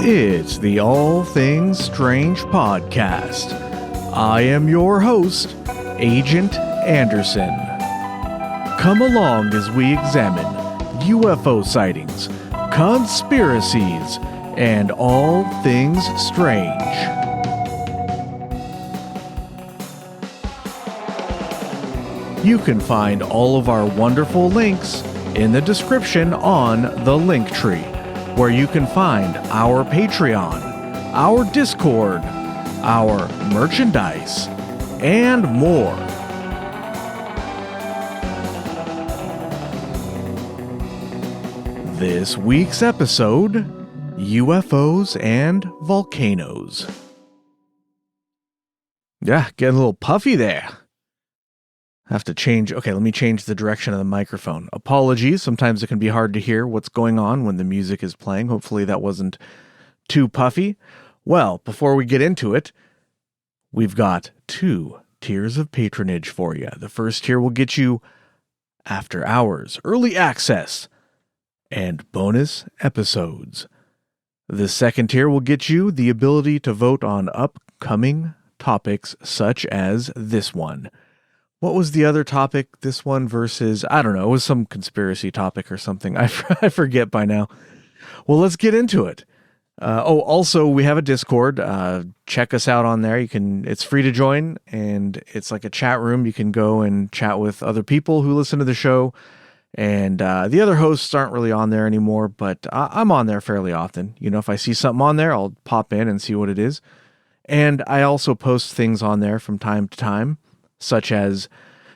It's the All Things Strange podcast. I am your host, Agent Anderson. Come along as we examine UFO sightings, conspiracies, and all things strange. You can find all of our wonderful links in the description on the Linktree, where you can find our Patreon, our Discord, our merchandise, and more. This week's episode, UFOs and Volcanoes. Yeah, getting a little puffy there. Have to change. Okay, let me change the direction of the microphone. Apologies. Sometimes it can be hard to hear what's going on when the music is playing. Hopefully that wasn't too puffy. Well, before we get into it, we've got 2 tiers of patronage for you. The first tier will get you after hours, early access, and bonus episodes. The second tier will get you the ability to vote on upcoming topics such as this one. What was the other topic? This one versus, I don't know, it was some conspiracy topic or something. I forget by now. Well, let's get into it. Also, we have a Discord. Check us out on there. It's free to join, and it's like a chat room. You can go and chat with other people who listen to the show. And the other hosts aren't really on there anymore, but I'm on there fairly often. You know, if I see something on there, I'll pop in and see what it is. And I also post things on there from time to time, such as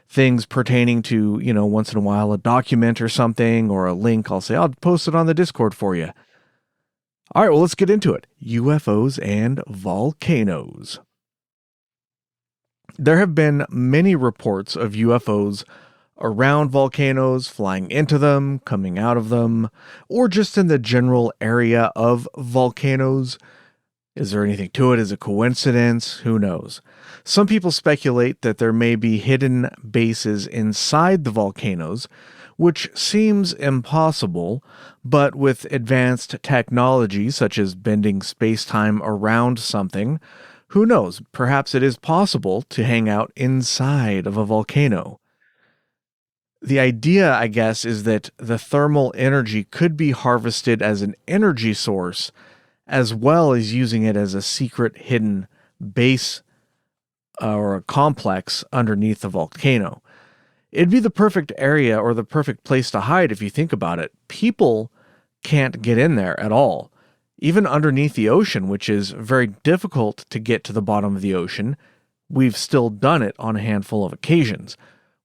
things pertaining to, you know, once in a while a document or something or a link. I'll say, I'll post it on the Discord for you. All right, well, let's get into it. UFOs and volcanoes. There have been many reports of UFOs around volcanoes, flying into them, coming out of them, or just in the general area of volcanoes. Is there anything to it? Is it coincidence? Who knows? Some people speculate that there may be hidden bases inside the volcanoes, which seems impossible, but with advanced technology such as bending space-time around something, who knows? Perhaps it is possible to hang out inside of a volcano. The idea, I guess, is that the thermal energy could be harvested as an energy source, as well as using it as a secret hidden base or a complex underneath the volcano. It'd be the perfect area or the perfect place to hide if you think about it. People can't get in there at all. Even underneath the ocean, which is very difficult to get to the bottom of the ocean, we've still done it on a handful of occasions.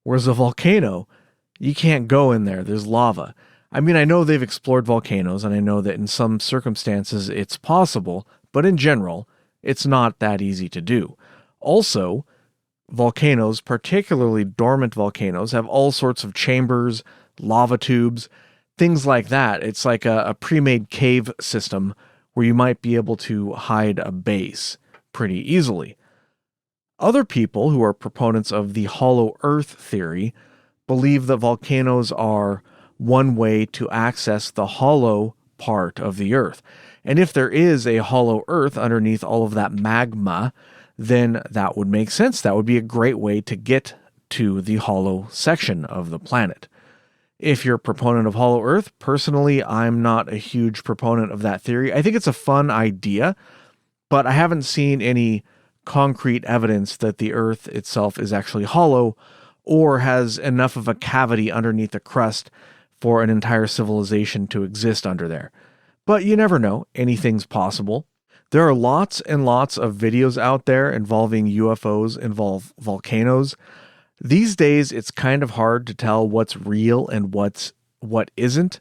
Whereas a volcano, you can't go in there. There's lava. I mean, I know they've explored volcanoes, and I know that in some circumstances it's possible, but in general, it's not that easy to do. Also, volcanoes, particularly dormant volcanoes, have all sorts of chambers, lava tubes, things like that. It's like a pre-made cave system where you might be able to hide a base pretty easily. Other people who are proponents of the hollow earth theory believe that volcanoes are one way to access the hollow part of the earth. And if there is a hollow earth underneath all of that magma, then that would make sense. That would be a great way to get to the hollow section of the planet. If you're a proponent of hollow earth, personally, I'm not a huge proponent of that theory. I think it's a fun idea, but I haven't seen any concrete evidence that the earth itself is actually hollow or has enough of a cavity underneath the crust for an entire civilization to exist under there. But you never know. Anything's possible. There are lots and lots of videos out there involving UFOs, involve volcanoes. These days, it's kind of hard to tell what's real and what isn't.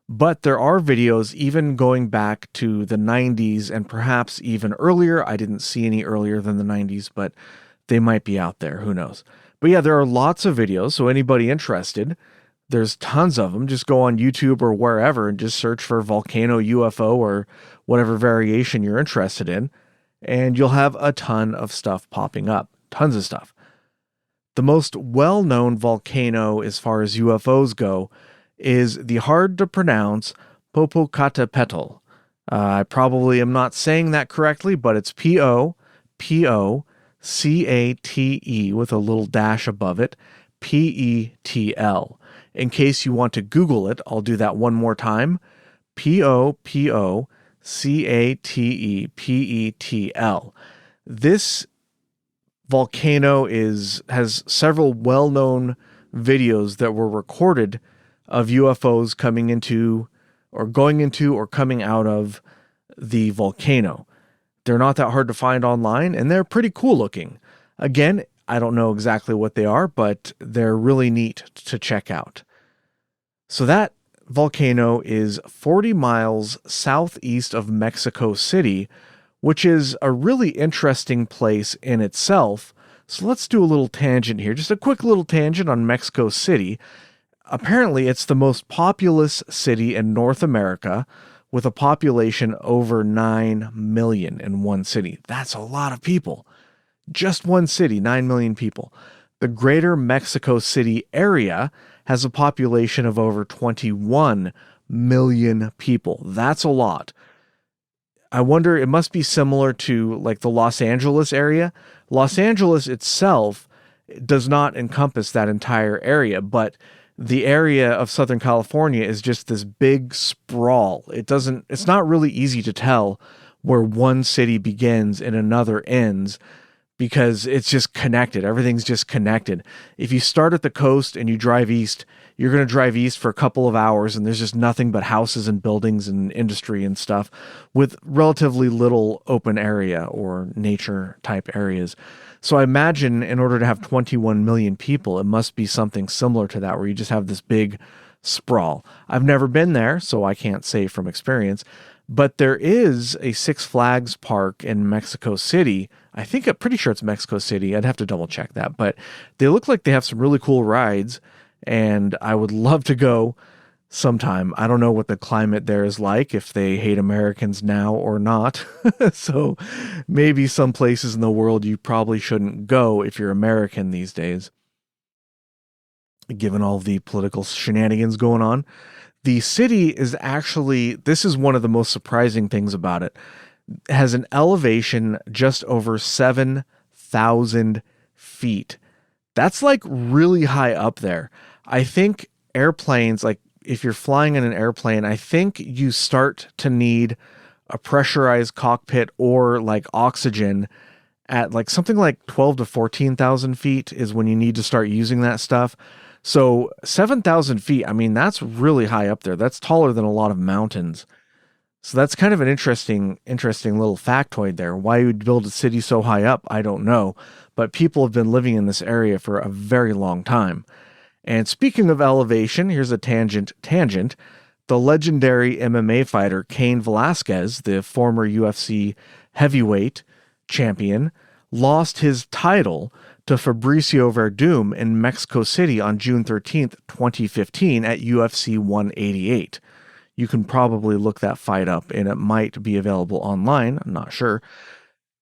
But there are videos even going back to the 90s and perhaps even earlier. I didn't see any earlier than the 90s, but they might be out there. Who knows? But yeah, there are lots of videos. So anybody interested, there's tons of them. Just go on YouTube or wherever and just search for volcano UFO or whatever variation you're interested in. And you'll have a ton of stuff popping up. Tons of stuff. The most well-known volcano as far as UFOs go is the hard-to-pronounce Popocatépetl. I probably am not saying that correctly, but it's Popocate with a little dash above it, Petl. In case you want to Google it, I'll do that one more time. Popocatepetl. This volcano has several well-known videos that were recorded of UFOs coming into or going into or coming out of the volcano. They're not that hard to find online, and they're pretty cool looking. Again, I don't know exactly what they are, but they're really neat to check out. So that volcano is 40 miles southeast of Mexico City, which is a really interesting place in itself. So let's do a little tangent here, just a quick little tangent on Mexico City. Apparently, it's the most populous city in North America, with a population over 9 million in one city. That's a lot of people. Just one city, 9 million people. The greater Mexico City area has a population of over 21 million people. That's a lot. I wonder, it must be similar to like the Los Angeles area. Los Angeles itself does not encompass that entire area, but the area of Southern California is just this big sprawl. It's not really easy to tell where one city begins and another ends because it's just connected. Everything's just connected. If you start at the coast and you drive east, you're going to drive east for a couple of hours and there's just nothing but houses and buildings and industry and stuff with relatively little open area or nature type areas. So I imagine in order to have 21 million people, it must be something similar to that, where you just have this big sprawl. I've never been there, so I can't say from experience, but there is a Six Flags park in Mexico City. I'm pretty sure it's Mexico City. I'd have to double check that, but they look like they have some really cool rides, and I would love to go sometime. I don't know what the climate there is like, if they hate Americans now or not. So maybe some places in the world you probably shouldn't go if you're American these days, given all the political shenanigans going on. The city is actually, this is one of the most surprising things about it, has an elevation just over 7,000 feet. That's like really high up there. I think airplanes, like if you're flying in an airplane, I think you start to need a pressurized cockpit or like oxygen at like something like 12 to 14,000 feet is when you need to start using that stuff. So 7,000 feet, I mean, that's really high up there. That's taller than a lot of mountains. So that's kind of an interesting little factoid there. Why you would build a city so high up, I don't know. But people have been living in this area for a very long time. And speaking of elevation, here's a tangent. The legendary MMA fighter Cain Velasquez, the former UFC heavyweight champion, lost his title to Fabricio Verdum in Mexico City on June 13th, 2015 at UFC 188. You can probably look that fight up, and it might be available online. I'm not sure.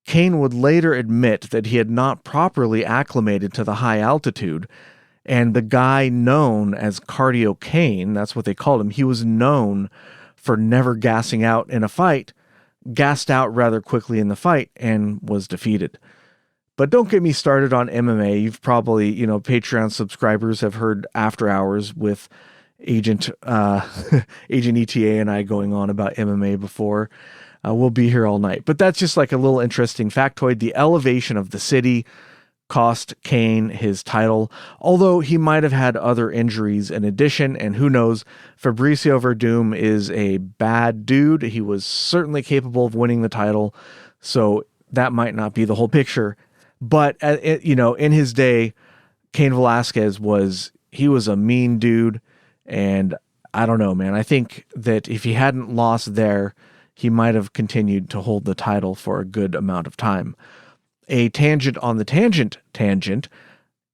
Cain would later admit that he had not properly acclimated to the high altitude, and the guy known as Cardio Cain, that's what they called him, he was known for never gassing out in a fight, gassed out rather quickly in the fight, and was defeated. But don't get me started on MMA. You've probably, Patreon subscribers have heard After Hours with Agent ETA and I going on about MMA before. We'll be here all night. But that's just like a little interesting factoid. The elevation of the city cost Cain his title, although he might have had other injuries in addition, and who knows, Fabricio Verdum is a bad dude. He was certainly capable of winning the title, so that might not be the whole picture. But, in his day, Cain Velasquez was a mean dude, and I don't know, man. I think that if he hadn't lost there, he might have continued to hold the title for a good amount of time. A tangent on the tangent.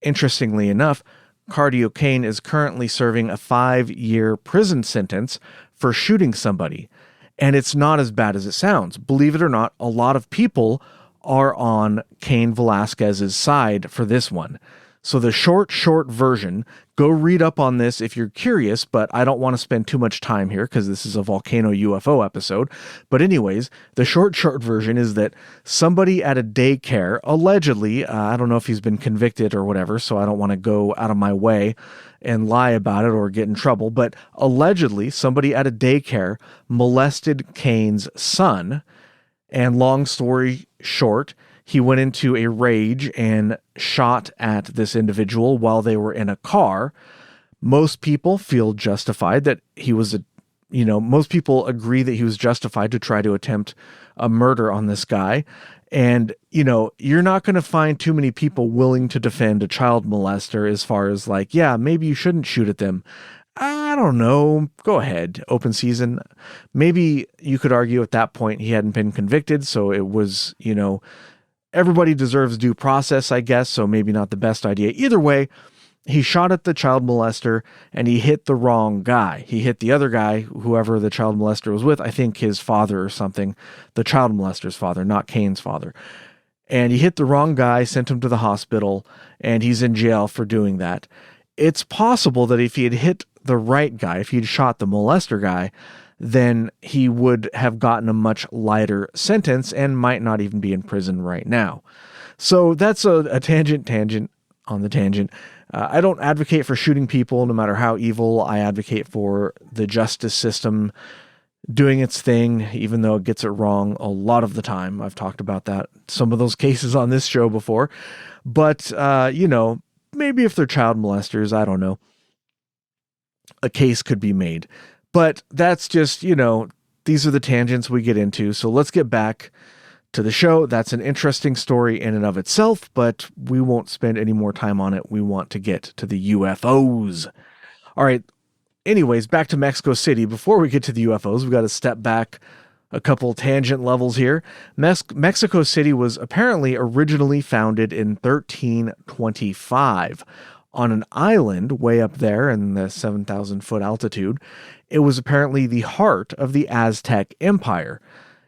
Interestingly enough, Cardio Cain is currently serving a 5-year prison sentence for shooting somebody. And it's not as bad as it sounds. Believe it or not, a lot of people are on Cain Velasquez's side for this one. So the short version, go read up on this if you're curious, but I don't want to spend too much time here because this is a volcano UFO episode. But anyways, the short version is that somebody at a daycare, allegedly, I don't know if he's been convicted or whatever, so I don't want to go out of my way and lie about it or get in trouble, but allegedly somebody at a daycare molested Kane's son. And long story short, he went into a rage and shot at this individual while they were in a car. Most people feel justified that he was most people agree that he was justified to try to attempt a murder on this guy. And, you're not going to find too many people willing to defend a child molester as far as like, yeah, maybe you shouldn't shoot at them. I don't know. Go ahead. Open season. Maybe you could argue at that point he hadn't been convicted. So it was, everybody deserves due process, I guess. So maybe not the best idea. Either way, he shot at the child molester and he hit the wrong guy. He hit the other guy, whoever the child molester was with, I think his father or something, the child molester's father, not Kane's father. And he hit the wrong guy, sent him to the hospital, and he's in jail for doing that. It's possible that if he had hit the right guy, if he'd shot the molester guy, then he would have gotten a much lighter sentence and might not even be in prison right now. So that's a tangent on the tangent. I don't advocate for shooting people, no matter how evil. I advocate for the justice system doing its thing, even though it gets it wrong a lot of the time. I've talked about that, some of those cases on this show before. But, maybe if they're child molesters, I don't know, a case could be made. But that's just, these are the tangents we get into. So let's get back to the show. That's an interesting story in and of itself, but we won't spend any more time on it. We want to get to the UFOs. All right. Anyways, back to Mexico City. Before we get to the UFOs, we've got to step back a couple tangent levels here. Mexico City was apparently originally founded in 1325 on an island way up there in the 7,000 foot altitude. It was apparently the heart of the Aztec Empire.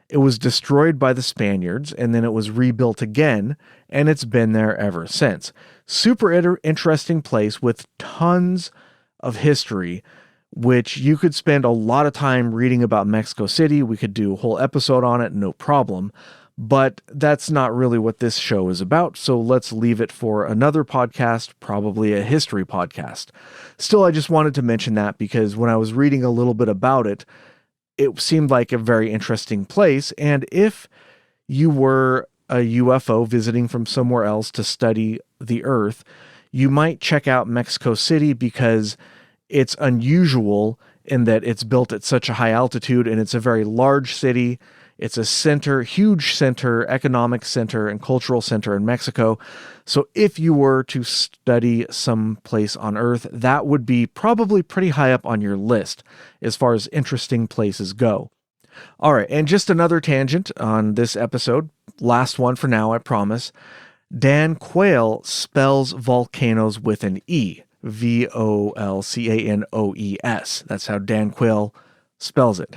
It was destroyed by the Spaniards, and then it was rebuilt again, and it's been there ever since. Super interesting place with tons of history, which you could spend a lot of time reading about Mexico City. We could do a whole episode on it, no problem. But that's not really what this show is about, so let's leave it for another podcast, probably a history podcast. Still, I just wanted to mention that because when I was reading a little bit about it, it seemed like a very interesting place, and if you were a UFO visiting from somewhere else to study the Earth, you might check out Mexico City because it's unusual in that it's built at such a high altitude and it's a very large city. It's a center, huge center, economic center, and cultural center in Mexico. So if you were to study some place on Earth, that would be probably pretty high up on your list as far as interesting places go. All right, and just another tangent on this episode. Last one for now, I promise. Dan Quayle spells volcanoes with an E. Volcanoes. That's how Dan Quayle spells it.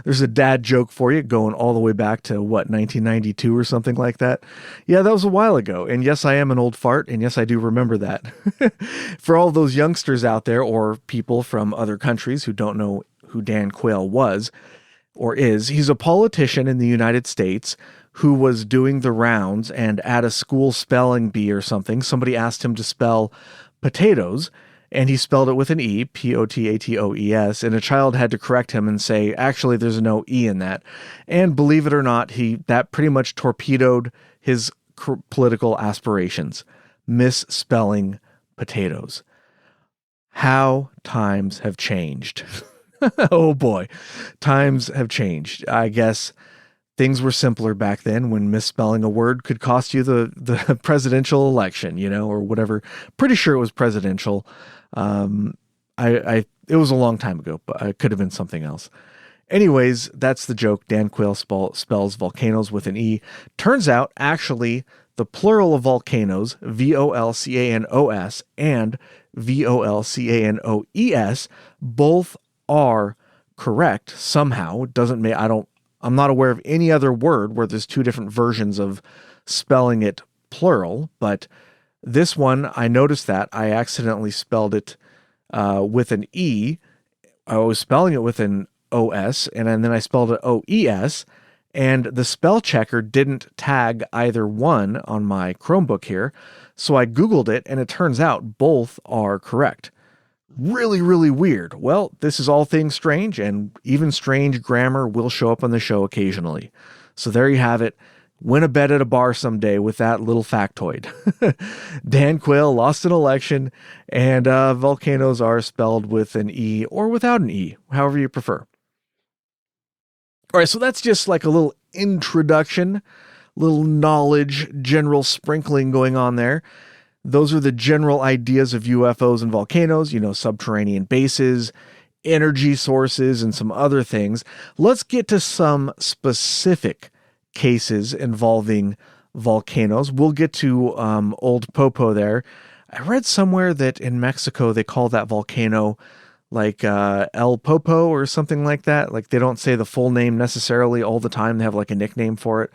There's a dad joke for you going all the way back to 1992 or something like that. Yeah, that was a while ago. And yes, I am an old fart. And yes, I do remember that. For all those youngsters out there or people from other countries who don't know who Dan Quayle was or is, he's a politician in the United States who was doing the rounds, and at a school spelling bee or something, somebody asked him to spell potatoes, and he spelled it with an E, Potatoes, and a child had to correct him and say, actually, there's no E in that. And believe it or not, that pretty much torpedoed his political aspirations, misspelling potatoes. How times have changed. Oh boy, times have changed. I guess things were simpler back then when misspelling a word could cost you the presidential election, or whatever. Pretty sure it was presidential. It was a long time ago, but it could have been something else. Anyways, that's the joke. Dan Quayle spells volcanoes with an E. Turns out, actually, the plural of volcanoes, Volcanos, and Volcanoes, both are correct somehow. I'm not aware of any other word where there's two different versions of spelling it plural, but This one, I noticed that I accidentally spelled it with an E. I was spelling it with an OS, and then I spelled it OES, and the spell checker didn't tag either one on my Chromebook here. So I Googled it, and it turns out both are correct. Really, really weird. Well, this is all things strange, and even strange grammar will show up on the show occasionally. So there you have it. Win a bet at a bar someday with that little factoid. Dan Quayle lost an election, and volcanoes are spelled with an E or without an E, however you prefer. All right, so that's just like a little introduction, little knowledge, general sprinkling going on there. Those are the general ideas of UFOs and volcanoes, subterranean bases, energy sources, and some other things. Let's get to some specific cases involving volcanoes. We'll get to Old Popo there. I read somewhere that in Mexico they call that volcano like El Popo or something like that. Like they don't say the full name necessarily all the time. They have like a nickname for it,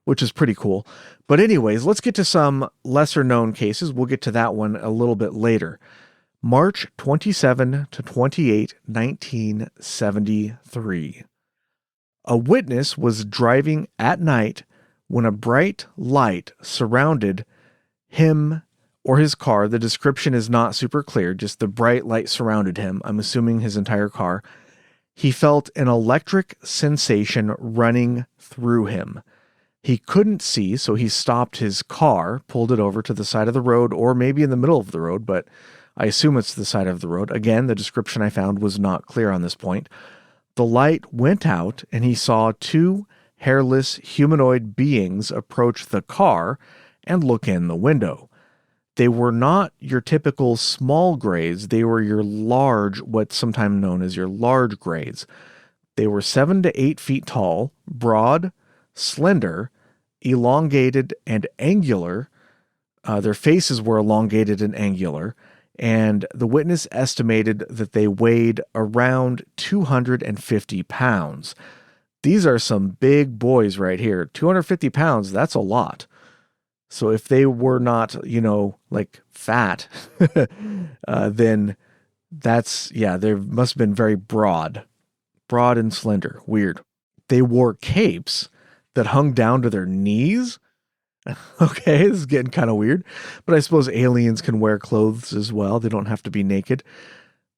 which is pretty cool. But anyways, let's get to some lesser known cases. We'll get to that one a little bit later. March 27 to 28, 1973. A witness was driving at night when a bright light surrounded him or his car. The description is not super clear, just the bright light surrounded him. I'm assuming his entire car. He felt an electric sensation running through him. He couldn't see, so he stopped his car, pulled it over to the side of the road, or maybe in the middle of the road, but I assume it's the side of the road. Again, the description I found was not clear on this point. The light went out, and he saw two hairless humanoid beings approach the car and look in the window. They were not your typical small grays. They were your large, what's sometimes known as your large grays. They were 7 to 8 feet tall, broad, slender, elongated, and angular. Their faces were elongated and angular, and the witness estimated that they weighed around 250 pounds. These are some big boys right here. 250 pounds, that's a lot. So if they were not, like fat, then they must have been very broad and slender. Weird. They wore capes that hung down to their knees. Okay, this is getting kind of weird, but I suppose aliens can wear clothes as well. They don't have to be naked.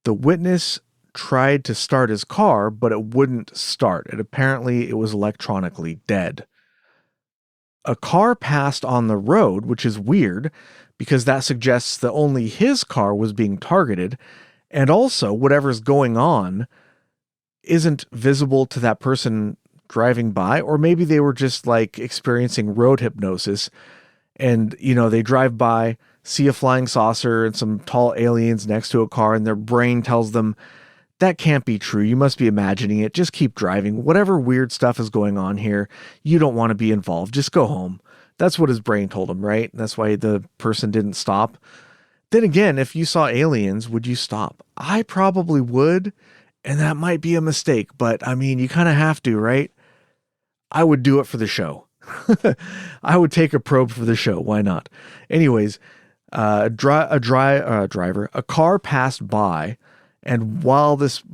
The witness tried to start his car, but it wouldn't start. It was electronically dead. A car passed on the road, which is weird because that suggests that only his car was being targeted, and also whatever's going on isn't visible to that person driving by, or maybe they were just like experiencing road hypnosis and, they drive by, see a flying saucer and some tall aliens next to a car, and their brain tells them, that can't be true. You must be imagining it. Just keep driving. Whatever weird stuff is going on here, you don't want to be involved. Just go home. That's what his brain told him, right? That's why the person didn't stop. Then again, if you saw aliens, would you stop? I probably would, and that might be a mistake, but you kind of have to, right? I would do it for the show. I would take a probe for the show. Why not? Anyways, a car passed by, and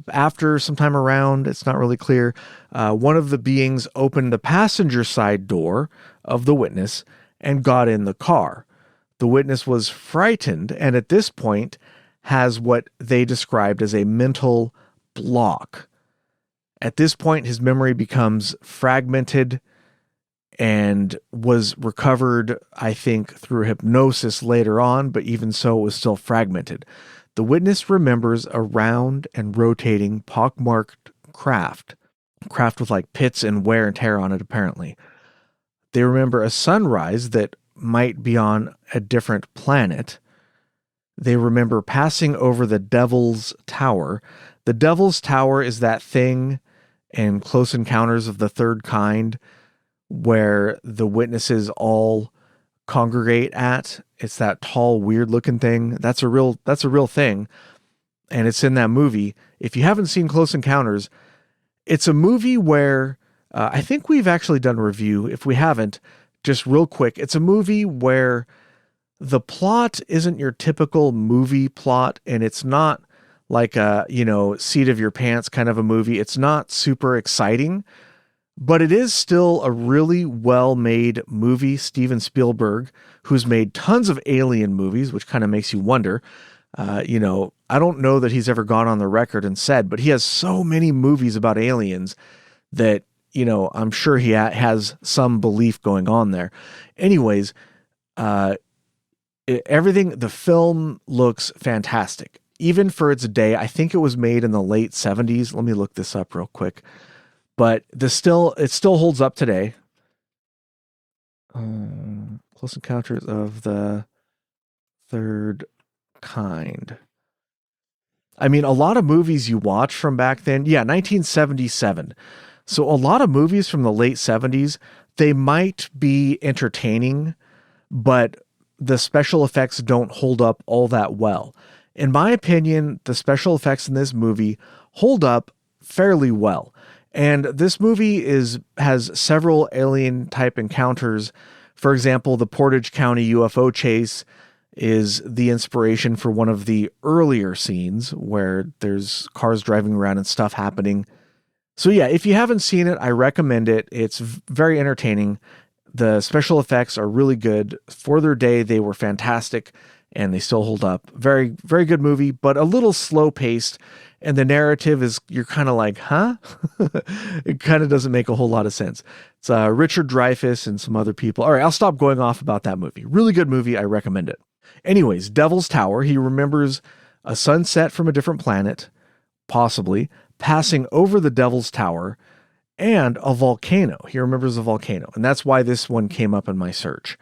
after some time around, it's not really clear, one of the beings opened the passenger side door of the witness and got in the car. The witness was frightened, and at this point has what they described as a mental block. At this point, his memory becomes fragmented and was recovered, I think, through hypnosis later on, but even so, it was still fragmented. The witness remembers a round and rotating pockmarked craft with like pits and wear and tear on it, apparently. They remember a sunrise that might be on a different planet. They remember passing over the Devil's Tower. The Devil's Tower is that thing in Close Encounters of the Third Kind where the witnesses all congregate at. It's that tall, weird looking thing. That's a real thing. And it's in that movie. If you haven't seen Close Encounters, it's a movie where I think we've actually done a review. If we haven't, just real quick, it's a movie where The plot isn't your typical movie plot, and it's not like a, seat of your pants kind of a movie. It's not super exciting, but it is still a really well-made movie. Steven Spielberg, who's made tons of alien movies, which kind of makes you wonder. I don't know that he's ever gone on the record and said, but he has so many movies about aliens that, I'm sure he has some belief going on there. Anyways, the film looks fantastic. Even for its day, I think it was made in the late 70s. Let me look this up real quick. But it still holds up today. Close Encounters of the Third Kind. I mean, a lot of movies you watch from back then, 1977. So a lot of movies from the late 70s, they might be entertaining, but the special effects don't hold up all that well. In my opinion, the special effects in this movie hold up fairly well. And this movie has several alien type encounters. For example, the Portage County UFO chase is the inspiration for one of the earlier scenes where there's cars driving around and stuff happening. So yeah, if you haven't seen it, I recommend it. It's very entertaining. The special effects are really good. For their day, they were fantastic, and they still hold up. Very, very good movie, but a little slow paced. And the narrative is, you're kind of like, huh? It kind of doesn't make a whole lot of sense. It's Richard Dreyfuss and some other people. All right, I'll stop going off about that movie. Really good movie. I recommend it. Anyways, Devil's Tower. He remembers a sunset from a different planet, possibly, passing over the Devil's Tower, and a volcano. He remembers a volcano. And that's why this one came up in my search.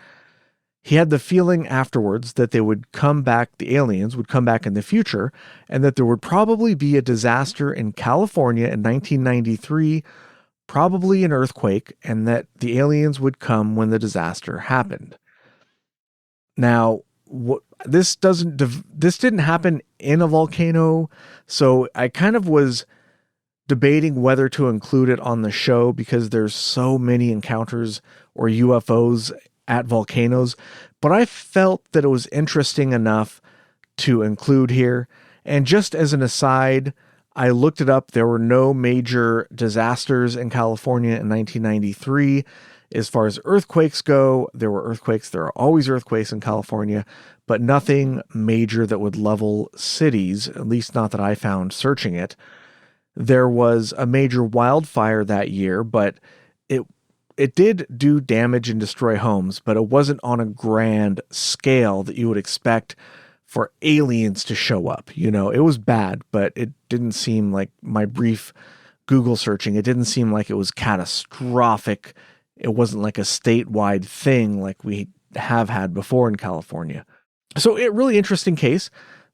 He had the feeling afterwards that they would come back, the aliens would come back in the future, and that there would probably be a disaster in California in 1993, probably an earthquake, and that the aliens would come when the disaster happened. Now, this didn't happen in a volcano, so I kind of was debating whether to include it on the show because there's so many encounters or UFOs at volcanoes, but I felt that it was interesting enough to include here. And just as an aside, I looked it up. There were no major disasters in California in 1993. As far as earthquakes go, there were earthquakes. There are always earthquakes in California, but nothing major that would level cities, at least not that I found searching it. There was a major wildfire that year, but it did do damage and destroy homes, but it wasn't on a grand scale that you would expect for aliens to show up. It was bad, but it didn't seem like, my brief Google searching, it didn't seem like it was catastrophic. It wasn't like a statewide thing like we have had before in California. So a really interesting case.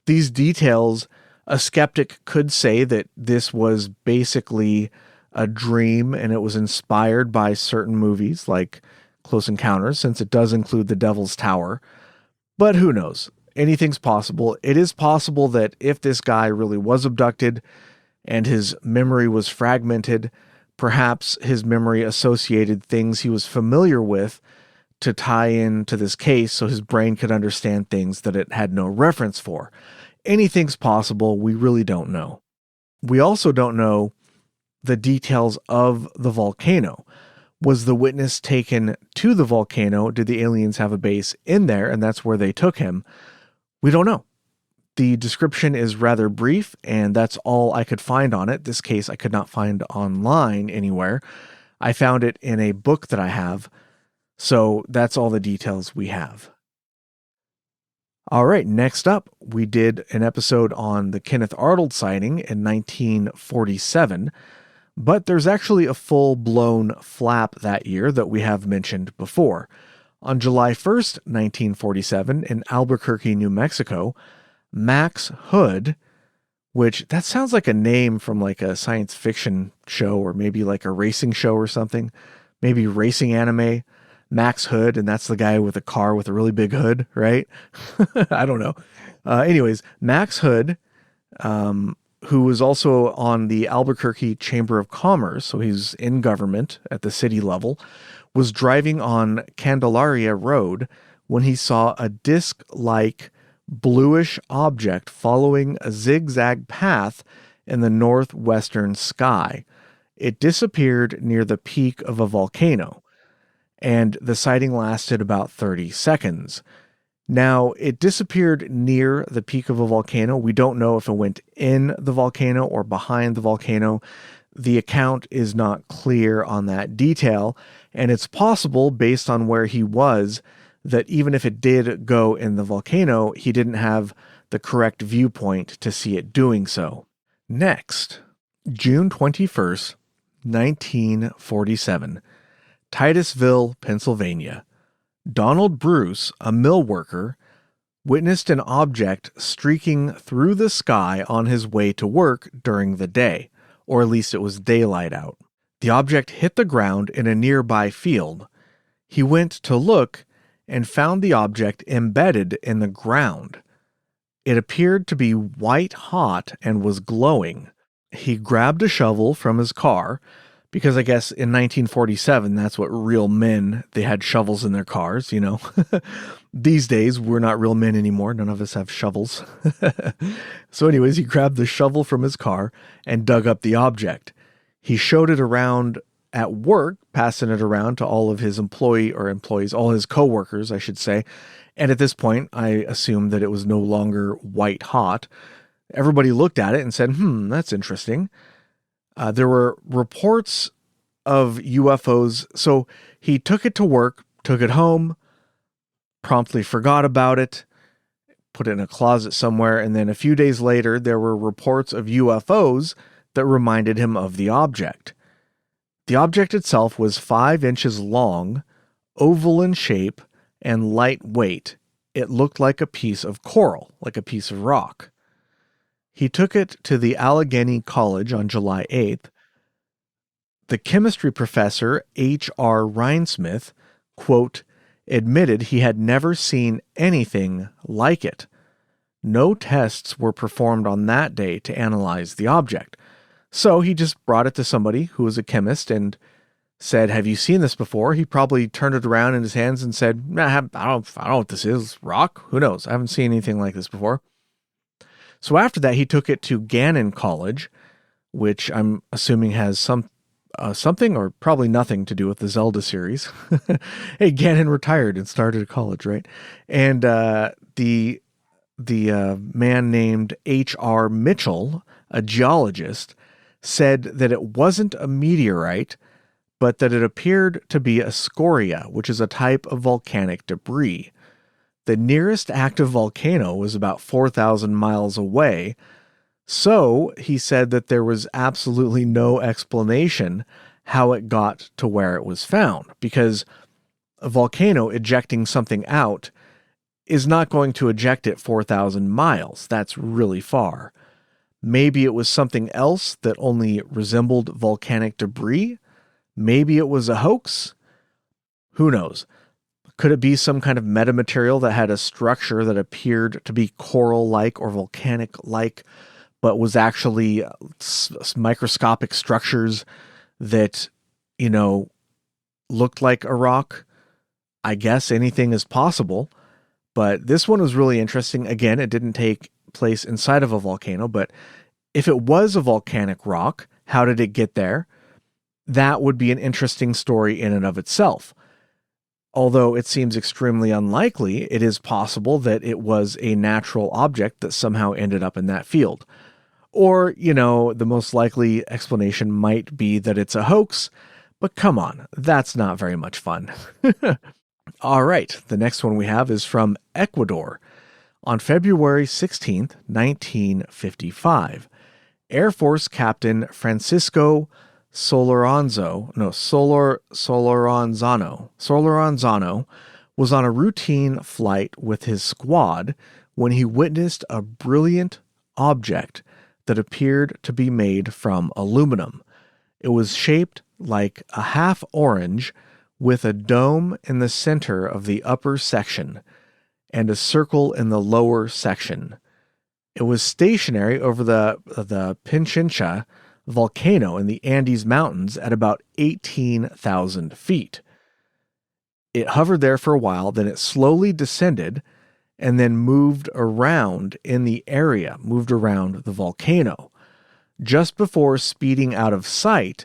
These details, a skeptic could say that this was basically a dream and it was inspired by certain movies like Close Encounters, since it does include the Devil's Tower. But who knows? Anything's possible. It is possible that if this guy really was abducted and his memory was fragmented, perhaps his memory associated things he was familiar with to tie into this case so his brain could understand things that it had no reference for. Anything's possible. We really don't know. We also don't know the details of the volcano. Was the witness taken to the volcano? Did the aliens have a base in there and that's where they took him? We don't know. The description is rather brief, and that's all I could find on it. This case I could not find online anywhere. I found it in a book that I have, so that's all the details we have. All right, next up, we did an episode on the Kenneth Arnold sighting in 1947, but there's actually a full-blown flap that year that we have mentioned before. On July 1st, 1947, in Albuquerque, New Mexico, Max Hood, which that sounds like a name from like a science fiction show or maybe like a racing show or something, maybe racing anime, Max Hood, and that's the guy with a car with a really big hood, right? I don't know. Anyways, Max Hood, who was also on the Albuquerque Chamber of Commerce, so he's in government at the city level, was driving on Candelaria Road when he saw a disc-like bluish object following a zigzag path in the northwestern sky. It disappeared near the peak of a volcano, and the sighting lasted about 30 seconds. Now, it disappeared near the peak of a volcano. We don't know if it went in the volcano or behind the volcano. The account is not clear on that detail, and it's possible, based on where he was, that even if it did go in the volcano, he didn't have the correct viewpoint to see it doing so. Next, June 21st, 1947, Titusville, Pennsylvania. Donald Bruce, a mill worker, witnessed an object streaking through the sky on his way to work during the day, or at least it was daylight out. The object hit the ground in a nearby field. He went to look and found the object embedded in the ground. It appeared to be white hot and was glowing. He grabbed a shovel from his car, because I guess in 1947, that's what real men, they had shovels in their cars, you know. These days, we're not real men anymore. None of us have shovels. So anyways, he grabbed the shovel from his car and dug up the object. He showed it around at work, passing it around to all of his employees, all his coworkers, I should say. And at this point, I assumed that it was no longer white hot. Everybody looked at it and said, that's interesting. There were reports of UFOs. So he took it to work, took it home, promptly forgot about it, put it in a closet somewhere. And then a few days later, there were reports of UFOs that reminded him of the object. The object itself was 5 inches long, oval in shape, and lightweight. It looked like a piece of coral, like a piece of rock. He took it to the Allegheny College on July 8th. The chemistry professor, H.R. Rhinesmith, quote, admitted he had never seen anything like it. No tests were performed on that day to analyze the object. So he just brought it to somebody who was a chemist and said, have you seen this before? He probably turned it around in his hands and said, I don't know what this is. Rock? Who knows? I haven't seen anything like this before. So after that, he took it to Gannon College, which I'm assuming has something or probably nothing to do with the Zelda series. Hey, Gannon retired and started a college, right? And the man named H.R. Mitchell, a geologist, said that it wasn't a meteorite, but that it appeared to be a scoria, which is a type of volcanic debris. The nearest active volcano was about 4,000 miles away, so he said that there was absolutely no explanation how it got to where it was found, because a volcano ejecting something out is not going to eject it 4,000 miles. That's really far. Maybe it was something else that only resembled volcanic debris. Maybe it was a hoax. Who knows? Could it be some kind of metamaterial that had a structure that appeared to be coral-like or volcanic-like, but was actually microscopic structures that, looked like a rock? I guess anything is possible. But this one was really interesting. Again, it didn't take place inside of a volcano, but if it was a volcanic rock, how did it get there? That would be an interesting story in and of itself. Although it seems extremely unlikely, it is possible that it was a natural object that somehow ended up in that field. Or, the most likely explanation might be that it's a hoax, but come on, that's not very much fun. All right, the next one we have is from Ecuador. On February 16th, 1955, Air Force Captain Francisco Solorzano was on a routine flight with his squad when he witnessed a brilliant object that appeared to be made from aluminum. It was shaped like a half orange with a dome in the center of the upper section and a circle in the lower section. It was stationary over the Pichincha volcano in the Andes Mountains at about 18,000 feet. It hovered there for a while, then it slowly descended and then moved around in the area, moved around the volcano. Just before speeding out of sight,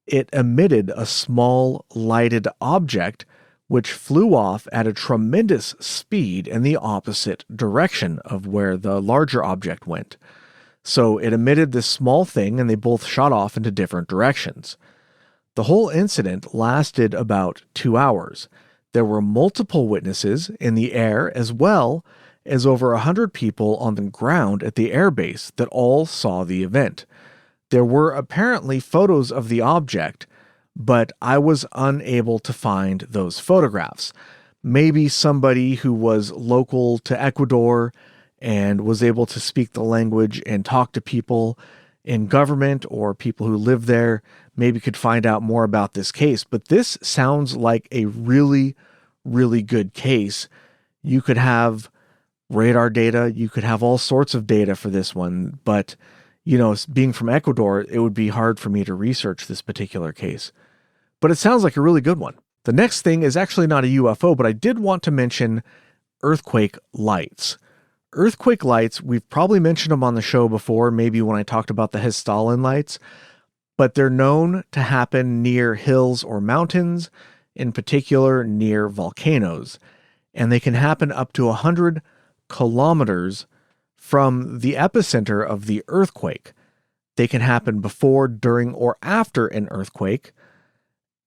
it emitted a small lighted object which flew off at a tremendous speed in the opposite direction of where the larger object went. So it emitted this small thing and they both shot off into different directions. The whole incident lasted about 2 hours. There were multiple witnesses in the air as well as over 100 people on the ground at the airbase that all saw the event. There were apparently photos of the object, but I was unable to find those photographs. Maybe somebody who was local to Ecuador and was able to speak the language and talk to people in government or people who live there maybe could find out more about this case. But this sounds like a really, really good case. You could have radar data, you could have all sorts of data for this one, but being from Ecuador, it would be hard for me to research this particular case. But it sounds like a really good one. The next thing is actually not a UFO, but I did want to mention earthquake lights. Earthquake lights, we've probably mentioned them on the show before, maybe when I talked about the Hessdalen lights, but they're known to happen near hills or mountains, in particular near volcanoes, and they can happen up to 100 kilometers from the epicenter of the earthquake. They can happen before, during, or after an earthquake,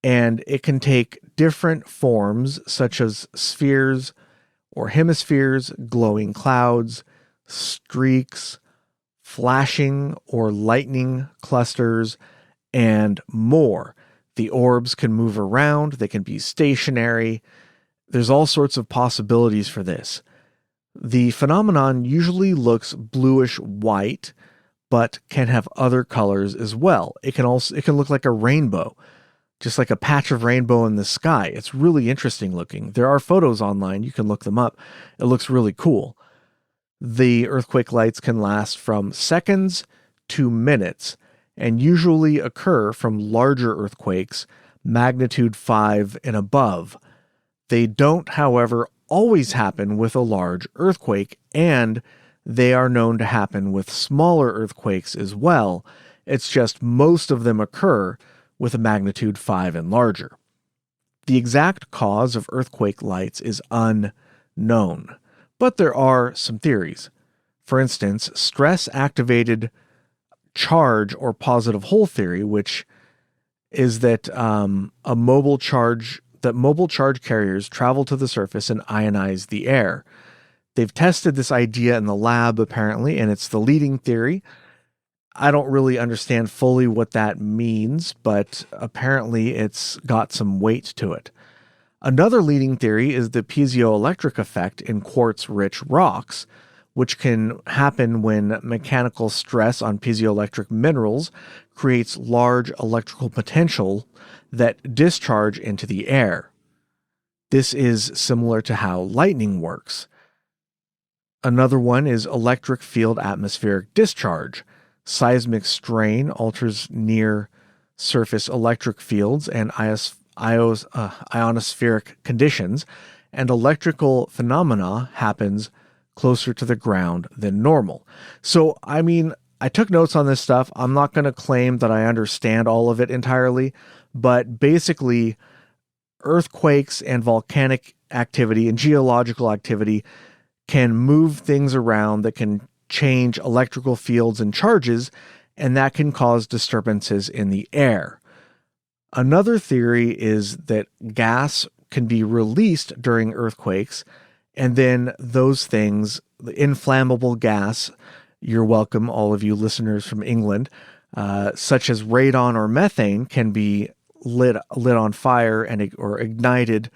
and it can take different forms such as spheres or hemispheres, glowing clouds, streaks, flashing or lightning clusters, and more. The orbs can move around, they can be stationary. There's all sorts of possibilities for this. The phenomenon usually looks bluish white, but can have other colors as well. It can look like a rainbow, just like a patch of rainbow in the sky. It's really interesting looking. There are photos online. You can look them up. It looks really cool. The earthquake lights can last from seconds to minutes and usually occur from larger earthquakes, magnitude 5 and above. They don't, however, always happen with a large earthquake, and they are known to happen with smaller earthquakes as well. It's just most of them occur with a magnitude 5 and larger. The exact cause of earthquake lights is unknown, but there are some theories. For instance, stress-activated charge or positive hole theory, which is that mobile charge carriers travel to the surface and ionize the air. They've tested this idea in the lab, apparently, and it's the leading theory. I don't really understand fully what that means, but apparently it's got some weight to it. Another leading theory is the piezoelectric effect in quartz-rich rocks, which can happen when mechanical stress on piezoelectric minerals creates large electrical potential that discharge into the air. This is similar to how lightning works. Another one is electric field atmospheric discharge. Seismic strain alters near surface electric fields and ionospheric conditions, and electrical phenomena happens closer to the ground than normal. So, I took notes on this stuff. I'm not going to claim that I understand all of it entirely, but basically, earthquakes and volcanic activity and geological activity can move things around that can change electrical fields and charges, and that can cause disturbances in the air. Another theory is that gas can be released during earthquakes, and then those things, the inflammable gas, you're welcome, all of you listeners from England, such as radon or methane, can be lit on fire or ignited,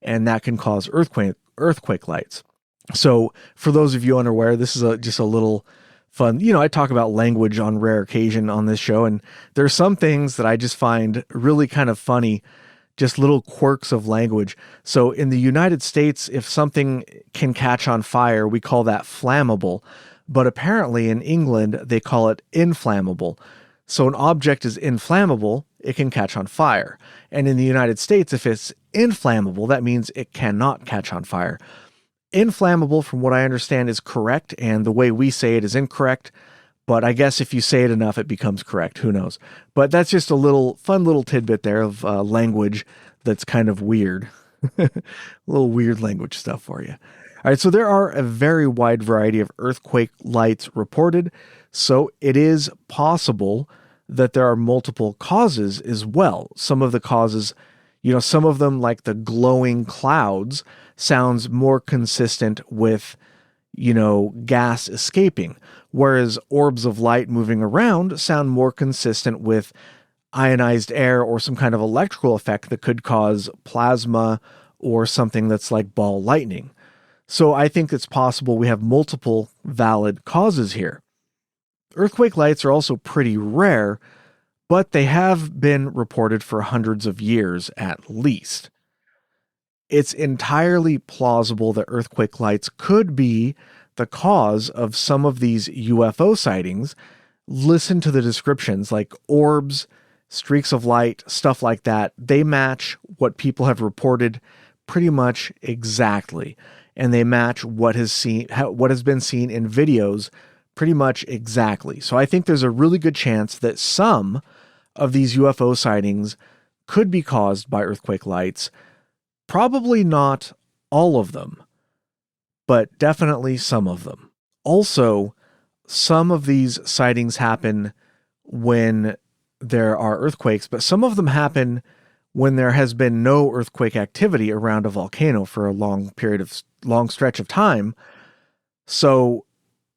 and that can cause earthquake lights. So for those of you unaware, this is just a little fun. I talk about language on rare occasion on this show, and there are some things that I just find really kind of funny, just little quirks of language. So in the United States, if something can catch on fire, we call that flammable. But apparently in England, they call it inflammable. So an object is inflammable it can catch on fire. And in the United States, if it's inflammable, that means it cannot catch on fire. Inflammable, from what I understand, is correct, and the way we say it is incorrect. But I guess if you say it enough, it becomes correct. Who knows? But that's just a fun little tidbit there of language that's kind of weird. A little weird language stuff for you. All right, so there are a very wide variety of earthquake lights reported. So it is possible that there are multiple causes as well. Some of the causes, some of them, like the glowing clouds, sounds more consistent with, gas escaping, whereas orbs of light moving around sound more consistent with ionized air or some kind of electrical effect that could cause plasma or something that's like ball lightning. So I think it's possible we have multiple valid causes here. Earthquake lights are also pretty rare, but they have been reported for hundreds of years at least. It's entirely plausible that earthquake lights could be the cause of some of these UFO sightings. Listen to the descriptions, like orbs, streaks of light, stuff like that. They match what people have reported pretty much exactly. And they match what has been seen in videos pretty much exactly. So I think there's a really good chance that some of these UFO sightings could be caused by earthquake lights. Probably not all of them, but definitely some of them. Also, some of these sightings happen when there are earthquakes, but some of them happen when there has been no earthquake activity around a volcano for a long stretch of time. So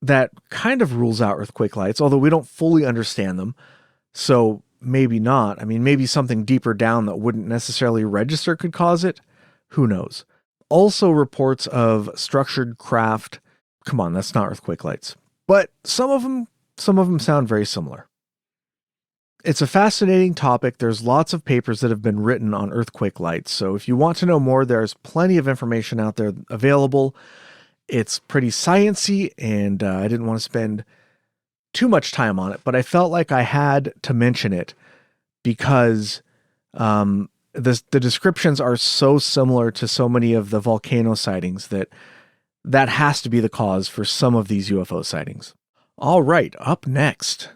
that kind of rules out earthquake lights, although we don't fully understand them. So maybe not. I mean, maybe something deeper down that wouldn't necessarily register could cause it. Who knows? Also, reports of structured craft. Come on, that's not earthquake lights. But some of them sound very similar. It's a fascinating topic. There's lots of papers that have been written on earthquake lights. So if you want to know more, there's plenty of information out there available. It's pretty sciencey, and I didn't want to spend too much time on it, but I felt like I had to mention it because the descriptions are so similar to so many of the volcano sightings that has to be the cause for some of these UFO sightings. All right, up next,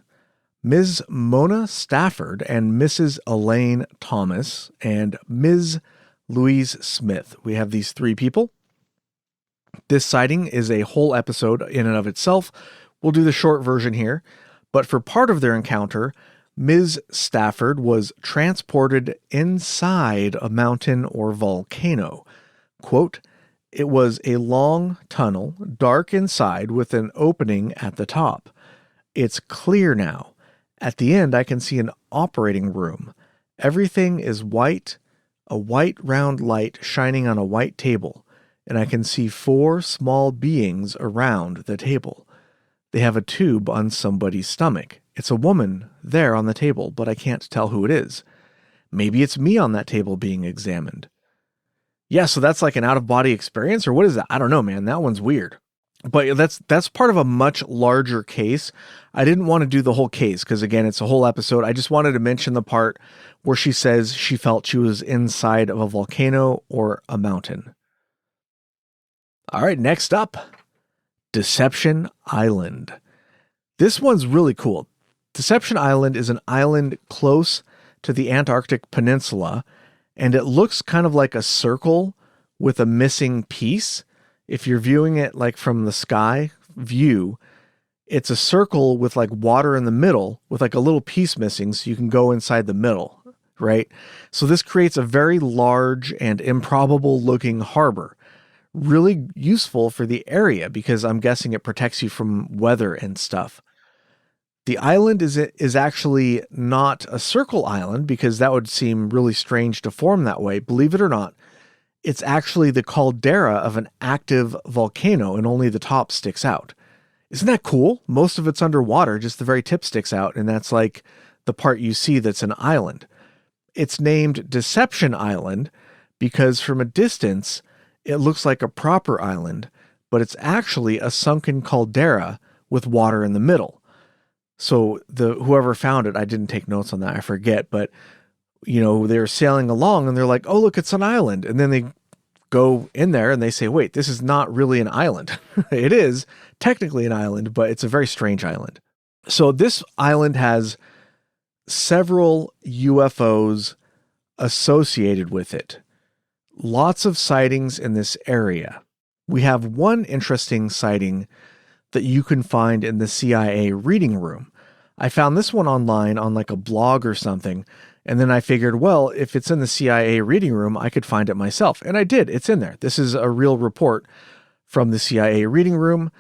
Ms. Mona Stafford and Mrs. Elaine Thomas and Ms. Louise Smith. We have these three people. This sighting is a whole episode in and of itself. We'll do the short version here, but for part of their encounter, Ms. Stafford was transported inside a mountain or volcano. Quote, "It was a long tunnel, dark inside with an opening at the top. It's clear now. At the end, I can see an operating room. Everything is white, a white round light shining on a white table, and I can see 4 small beings around the table. They have a tube on somebody's stomach. It's a woman there on the table, but I can't tell who it is. Maybe it's me on that table being examined." Yeah, so that's like an out-of-body experience, or what is that? I don't know, man. That one's weird. But that's part of a much larger case. I didn't want to do the whole case because, again, it's a whole episode. I just wanted to mention the part where she says she felt she was inside of a volcano or a mountain. All right, next up, Deception Island. This one's really cool. Deception Island is an island close to the Antarctic Peninsula, and it looks kind of like a circle with a missing piece. If you're viewing it like from the sky view, it's a circle with like water in the middle with like a little piece missing so you can go inside the middle, right? So this creates a very large and improbable looking harbor. Really useful for the area because I'm guessing it protects you from weather and stuff. The island is actually not a circle island because that would seem really strange to form that way. Believe it or not, it's actually the caldera of an active volcano and only the top sticks out. Isn't that cool? Most of it's underwater, just the very tip sticks out, and that's like the part you see that's an island. It's named Deception Island because from a distance, it looks like a proper island, but it's actually a sunken caldera with water in the middle. So whoever found it, I didn't take notes on that, I forget, but they're sailing along and they're like, oh, look, it's an island. And then they go in there and they say, wait, this is not really an island. It is technically an island, but it's a very strange island. So this island has several UFOs associated with it. Lots of sightings in this area. We have one interesting sighting that you can find in the CIA reading room. I found this one online on like a blog or something, and then I figured, well, if it's in the CIA reading room, I could find it myself. And I did. It's in there. This is a real report from the CIA reading room.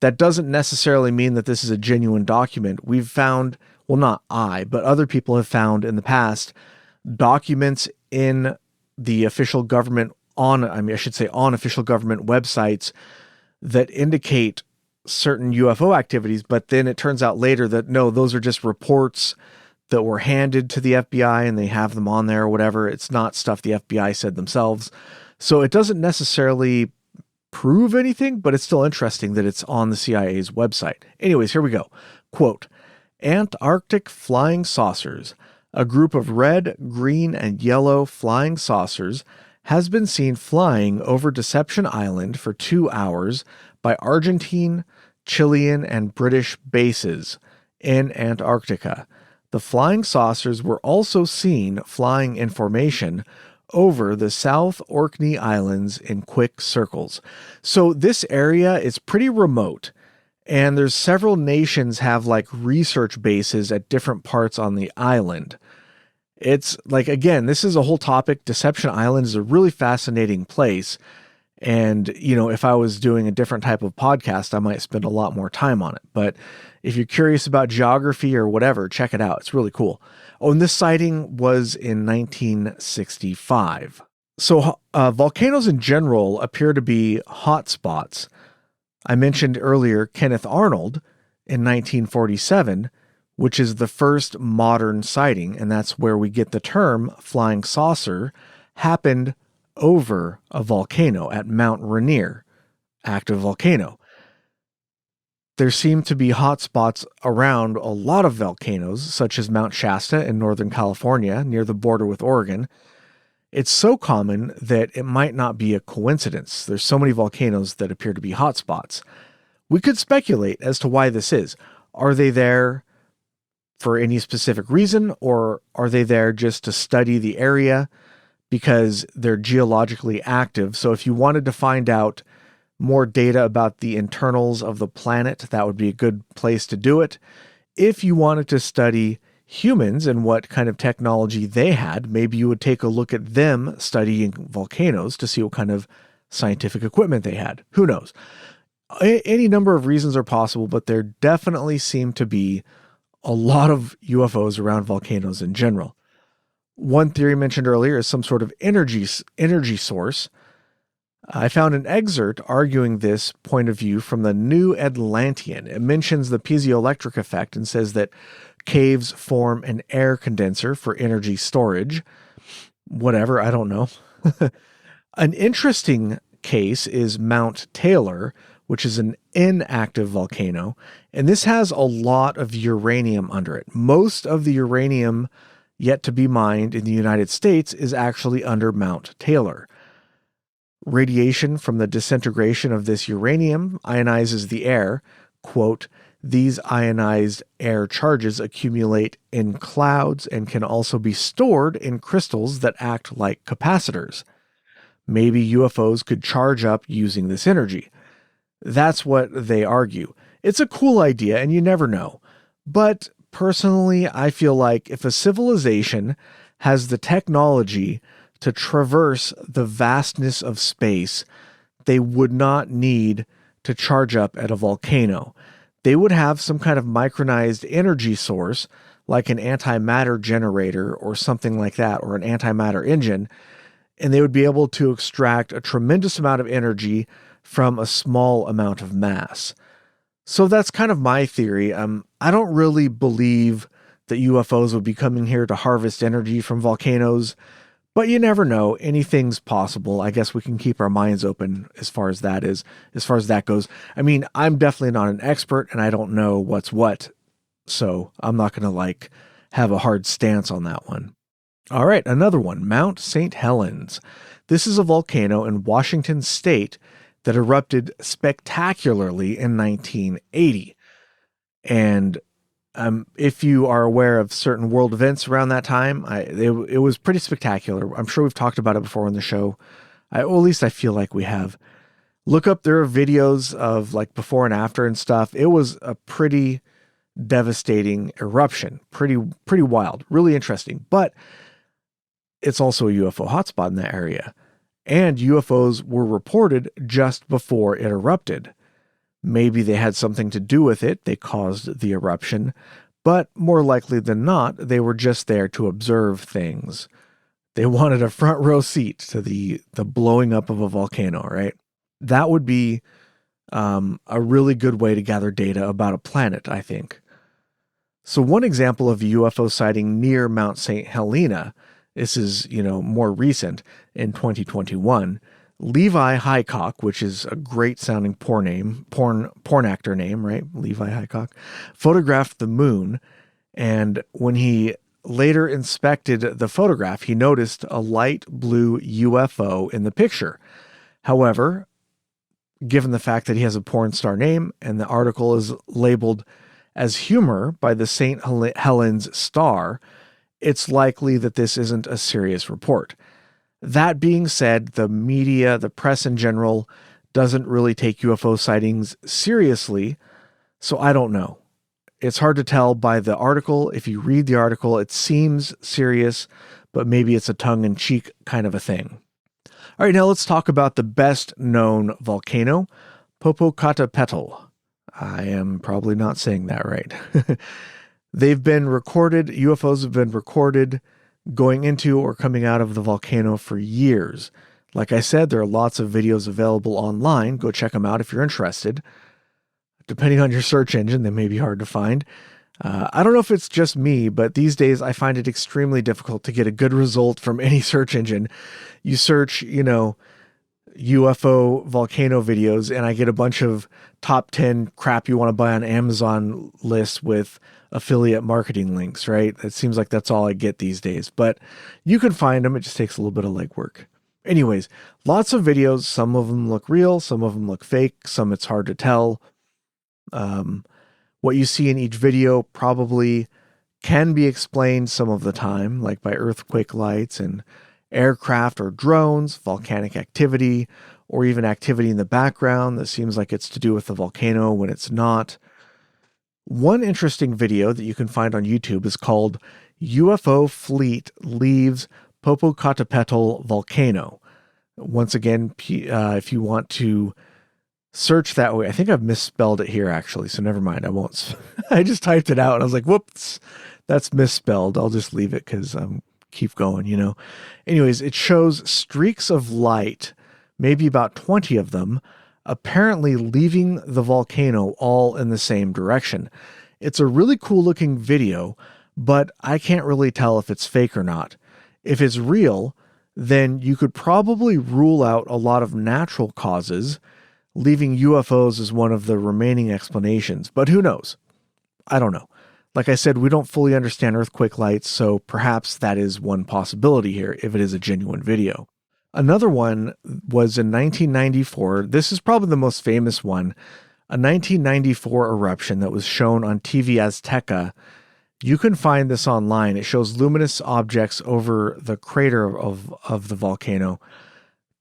That doesn't necessarily mean that this is a genuine document. We've found, well, not I, but other people have found in the past documents in the official government on official government websites that indicate certain UFO activities, but then it turns out later that no, those are just reports that were handed to the FBI and they have them on there or whatever. It's not stuff the FBI said themselves. So it doesn't necessarily prove anything, but it's still interesting that it's on the CIA's website. Anyways, here we go. Quote, Antarctic flying saucers. A group of red, green, and yellow flying saucers has been seen flying over Deception Island for 2 hours by Argentine, Chilean, and British bases in Antarctica. The flying saucers were also seen flying in formation over the South Orkney Islands in quick circles. So this area is pretty remote, and there's several nations have like research bases at different parts on the island. It's like, again, this is a whole topic. Deception Island is a really fascinating place. And, if I was doing a different type of podcast, I might spend a lot more time on it. But if you're curious about geography or whatever, check it out. It's really cool. Oh, and this sighting was in 1965. So volcanoes in general appear to be hotspots. I mentioned earlier Kenneth Arnold in 1947, which is the first modern sighting, and that's where we get the term flying saucer, happened over a volcano at Mount Rainier, active volcano. There seem to be hotspots around a lot of volcanoes, such as Mount Shasta in Northern California, near the border with Oregon. It's so common that it might not be a coincidence. There's so many volcanoes that appear to be hotspots. We could speculate as to why this is. Are they there for any specific reason, or are they there just to study the area because they're geologically active? So if you wanted to find out more data about the internals of the planet, that would be a good place to do it. If you wanted to study humans and what kind of technology they had, maybe you would take a look at them studying volcanoes to see what kind of scientific equipment they had. Who knows? Any number of reasons are possible, but there definitely seem to be a lot of UFOs around volcanoes in general. One theory mentioned earlier is some sort of energy source. I found an excerpt arguing this point of view from the New Atlantean. It mentions the piezoelectric effect and says that caves form an air condenser for energy storage. Whatever, I don't know. An interesting case is Mount Taylor, which is an inactive volcano, and this has a lot of uranium under it. Most of the uranium yet to be mined in the United States is actually under Mount Taylor. Radiation from the disintegration of this uranium ionizes the air. Quote, these ionized air charges accumulate in clouds and can also be stored in crystals that act like capacitors. Maybe UFOs could charge up using this energy. That's what they argue. It's a cool idea, and you never know. But personally, I feel like if a civilization has the technology to traverse the vastness of space, they would not need to charge up at a volcano. They would have some kind of micronized energy source, like an antimatter generator or something like that, or an antimatter engine, and they would be able to extract a tremendous amount of energy from a small amount of mass. So that's kind of my theory. I don't really believe that UFOs would be coming here to harvest energy from volcanoes, but you never know. Anything's possible. I guess we can keep our minds open as far as that goes. I mean, I'm definitely not an expert and I don't know what's what, so I'm not going to have a hard stance on that one. All right, another one, Mount St. Helens. This is a volcano in Washington state that erupted spectacularly in 1980. And if you are aware of certain world events around that time, it was pretty spectacular. I'm sure we've talked about it before on the show. Well, at least I feel like we have. Look up, there are videos of like before and after and stuff. It was a pretty devastating eruption. Pretty wild. Really interesting. But it's also a UFO hotspot in that area. And UFOs were reported just before it erupted. Maybe they had something to do with it. They caused the eruption. But more likely than not, they were just there to observe things. They wanted a front row seat to the blowing up of a volcano, right? That would be a really good way to gather data about a planet, I think. So one example of a UFO sighting near Mount St. Helena, this is, more recent, in 2021, Levi Highcock, which is a great sounding porn actor name, right? Levi Highcock, photographed the moon. And when he later inspected the photograph, he noticed a light blue UFO in the picture. However, given the fact that he has a porn star name and the article is labeled as humor by the St. Helens Star, it's likely that this isn't a serious report. That being said, the media, the press in general, doesn't really take UFO sightings seriously, so I don't know. It's hard to tell by the article. If you read the article, it seems serious, but maybe it's a tongue-in-cheek kind of a thing. All right, now let's talk about the best-known volcano, Popocatépetl. I am probably not saying that right. They've been recorded, UFOs have been recorded going into or coming out of the volcano for years. Like I said, there are lots of videos available online. Go check them out if you're interested. Depending on your search engine, they may be hard to find. I don't know if it's just me, but these days I find it extremely difficult to get a good result from any search engine. You search, UFO volcano videos, and I get a bunch of top 10 crap you want to buy on Amazon lists with affiliate marketing links, right? It seems like that's all I get these days, but you can find them. It just takes a little bit of legwork. Anyways, lots of videos. Some of them look real. Some of them look fake. Some it's hard to tell. What you see in each video probably can be explained some of the time, like by earthquake lights and aircraft or drones, volcanic activity, or even activity in the background that seems like it's to do with the volcano when it's not. One interesting video that you can find on YouTube is called UFO Fleet Leaves Popocatépetl Volcano. Once again, if you want to search that way, I think I've misspelled it here actually, so never mind. I won't. I just typed it out and I was like, whoops, that's misspelled. I'll just leave it because keep going, Anyways, it shows streaks of light, maybe about 20 of them, apparently leaving the volcano all in the same direction. It's a really cool looking video, but I can't really tell if it's fake or not. If it's real, then you could probably rule out a lot of natural causes, leaving UFOs as one of the remaining explanations. But who knows? I don't know. Like I said, we don't fully understand earthquake lights, so perhaps that is one possibility here if it is a genuine video. Another one was in 1994. This is probably the most famous one. A 1994 eruption that was shown on TV Azteca. You can find this online. It shows luminous objects over the crater of the volcano.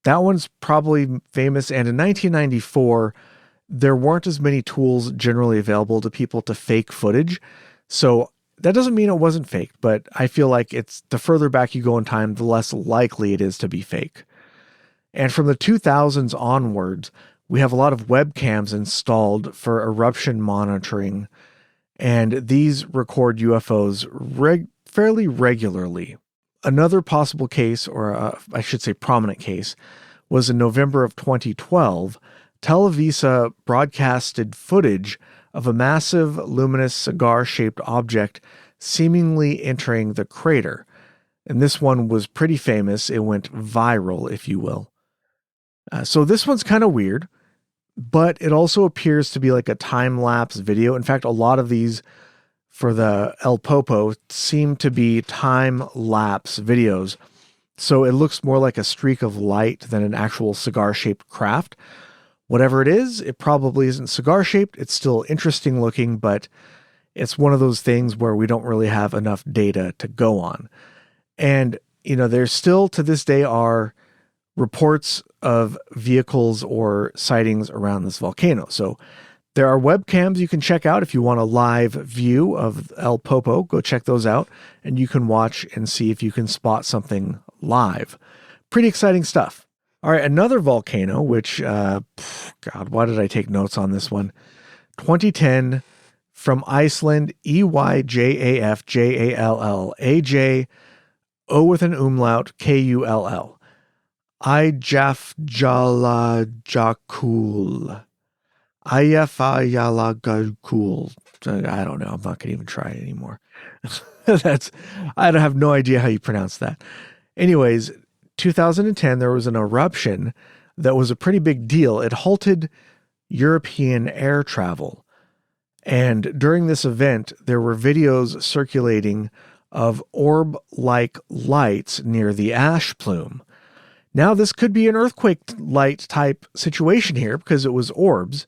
That one's probably famous. And in 1994, there weren't as many tools generally available to people to fake footage. So that doesn't mean it wasn't fake, but I feel like it's the further back you go in time, the less likely it is to be fake. And from the 2000s onwards, we have a lot of webcams installed for eruption monitoring, and these record UFOs fairly regularly. Another possible case, or I should say prominent case, was in November of 2012. Televisa broadcasted footage of a massive luminous cigar-shaped object seemingly entering the crater. And this one was pretty famous. It went viral, if you will. So this one's kind of weird, but it also appears to be like a time-lapse video. In fact, a lot of these for the El Popo seem to be time-lapse videos. So it looks more like a streak of light than an actual cigar-shaped craft. Whatever it is, it probably isn't cigar-shaped. It's still interesting looking, but it's one of those things where we don't really have enough data to go on. And, there's still to this day are reports of vehicles or sightings around this volcano. So there are webcams you can check out if you want a live view of El Popo. Go check those out, and you can watch and see if you can spot something live. Pretty exciting stuff. All right, another volcano, which, God, why did I take notes on this one? 2010 from Iceland, EYJAFJALL, AJ, O with an umlaut, KULL. Eyjafjallajökull. Eyjafjallajökull. I don't know. I'm not going to even try it anymore. I have no idea how you pronounce that. Anyways, 2010, there was an eruption that was a pretty big deal. It halted European air travel. And during this event, there were videos circulating of orb-like lights near the ash plume. Now, this could be an earthquake light type situation here because it was orbs.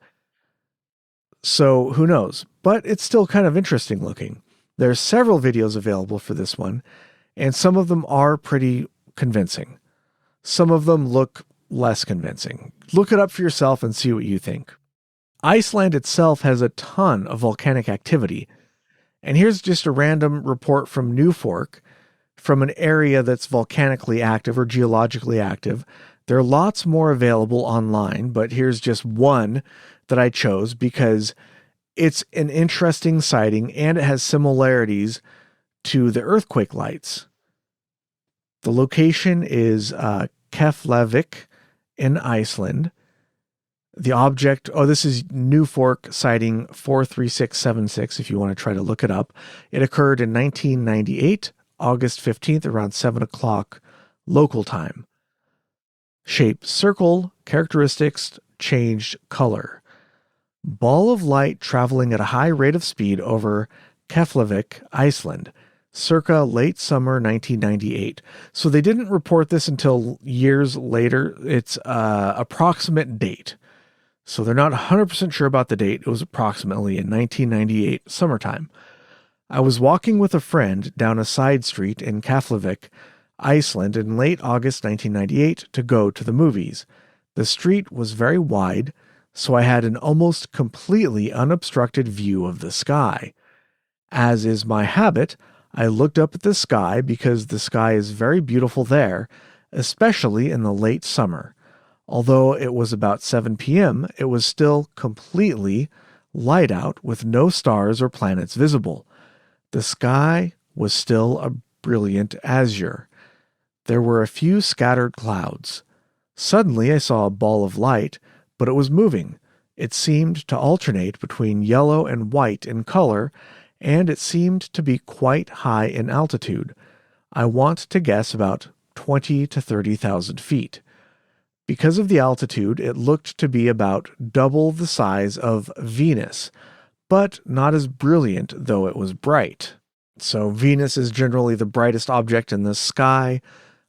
So who knows? But it's still kind of interesting looking. There's several videos available for this one, and some of them are pretty convincing. Some of them look less convincing. Look it up for yourself and see what you think. Iceland itself has a ton of volcanic activity. And here's just a random report from Newfork, from an area that's volcanically active or geologically active. There are lots more available online, but here's just one that I chose because it's an interesting sighting and it has similarities to the earthquake lights. The location is Keflavik in Iceland. The object, this is Newfork sighting 43676 if you want to try to look it up. It occurred in 1998, August 15th, around 7 o'clock local time. Shape circle, characteristics changed color. Ball of light traveling at a high rate of speed over Keflavik, Iceland, circa late summer 1998. So they didn't report this until years later. It's approximate date. So they're not 100% sure about the date. It was approximately in 1998 summertime. I was walking with a friend down a side street in Keflavik, Iceland in late August 1998 to go to the movies. The street was very wide, so I had an almost completely unobstructed view of the sky. As is my habit, I looked up at the sky because the sky is very beautiful there, especially in the late summer. Although it was about 7 p.m., it was still completely light out with no stars or planets visible. The sky was still a brilliant azure. There were a few scattered clouds. Suddenly I saw a ball of light, but it was moving. It seemed to alternate between yellow and white in color, and it seemed to be quite high in altitude. I want to guess about 20 to 30,000 feet. Because of the altitude, it looked to be about double the size of Venus, but not as brilliant, though it was bright. So Venus is generally the brightest object in the sky,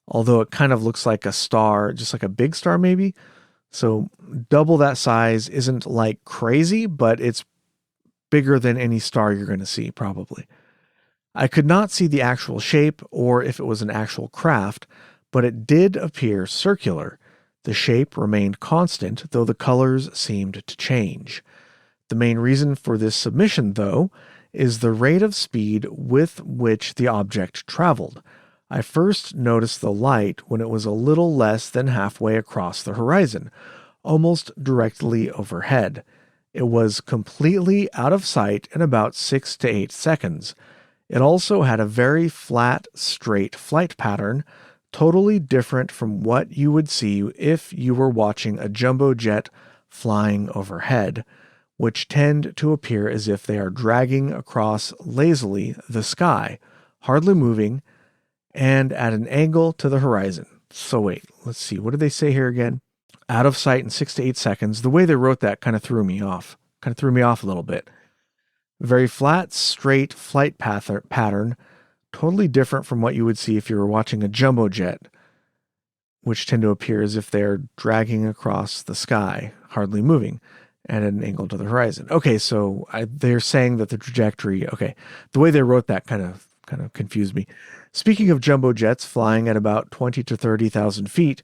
although it kind of looks like a star, just like a big star maybe. So double that size isn't like crazy, but it's bigger than any star you're going to see, probably. I could not see the actual shape or if it was an actual craft, but it did appear circular. The shape remained constant, though the colors seemed to change. The main reason for this submission, though, is the rate of speed with which the object traveled. I first noticed the light when it was a little less than halfway across the horizon, almost directly overhead. It was completely out of sight in about 6 to 8 seconds. It also had a very flat, straight flight pattern, totally different from what you would see if you were watching a jumbo jet flying overhead, which tend to appear as if they are dragging across lazily the sky, hardly moving, and at an angle to the horizon. So wait, let's see, what did they say here again? Out of sight in 6 to 8 seconds. The way they wrote that kind of threw me off a little bit. Very flat, straight flight pattern, totally different from what you would see if you were watching a jumbo jet, which tend to appear as if they're dragging across the sky, hardly moving, at an angle to the horizon. Okay, so they're saying that the trajectory. Okay, the way they wrote that kind of confused me. Speaking of jumbo jets flying at about 20 to 30,000 feet,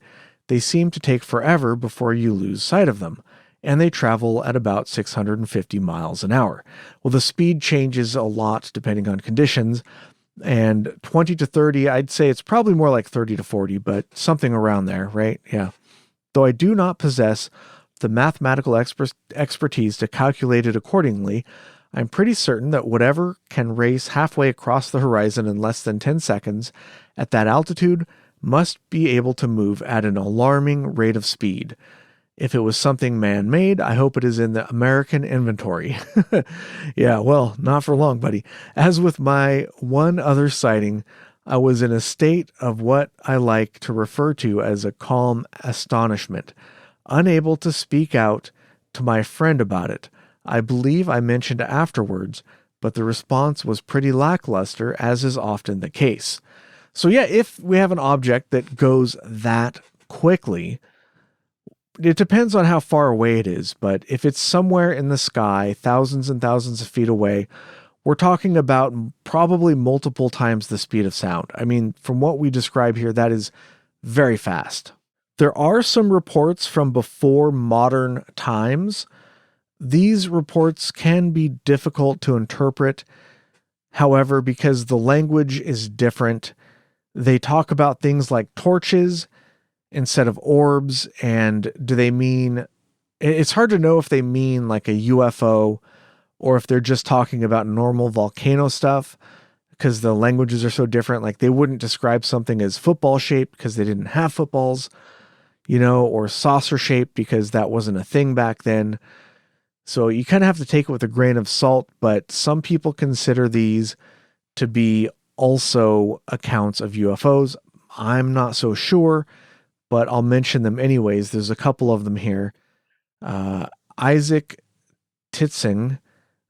they seem to take forever before you lose sight of them, and they travel at about 650 miles an hour. Well, the speed changes a lot depending on conditions, and 20 to 30, I'd say it's probably more like 30 to 40, but something around there, right? Yeah. Though I do not possess the mathematical expertise to calculate it accordingly, I'm pretty certain that whatever can race halfway across the horizon in less than 10 seconds at that altitude must be able to move at an alarming rate of speed. If it was something man-made, I hope it is in the American inventory. Yeah, well, not for long, buddy. As with my one other sighting, I was in a state of what I like to refer to as a calm astonishment, unable to speak out to my friend about it. I believe I mentioned afterwards, but the response was pretty lackluster, as is often the case. So yeah, if we have an object that goes that quickly, it depends on how far away it is, but if it's somewhere in the sky, thousands and thousands of feet away, we're talking about probably multiple times the speed of sound. I mean, from what we describe here, that is very fast. There are some reports from before modern times. These reports can be difficult to interpret, however, because the language is different. They talk about things like torches instead of orbs, and do they mean, it's hard to know if they mean like a UFO or if they're just talking about normal volcano stuff, because the languages are so different. Like they wouldn't describe something as football shaped because they didn't have footballs, or saucer shaped because that wasn't a thing back then. So you kind of have to take it with a grain of salt, but some people consider these to be also accounts of UFOs. I'm not so sure, but I'll mention them anyways. There's a couple of them here. Isaac Titsing,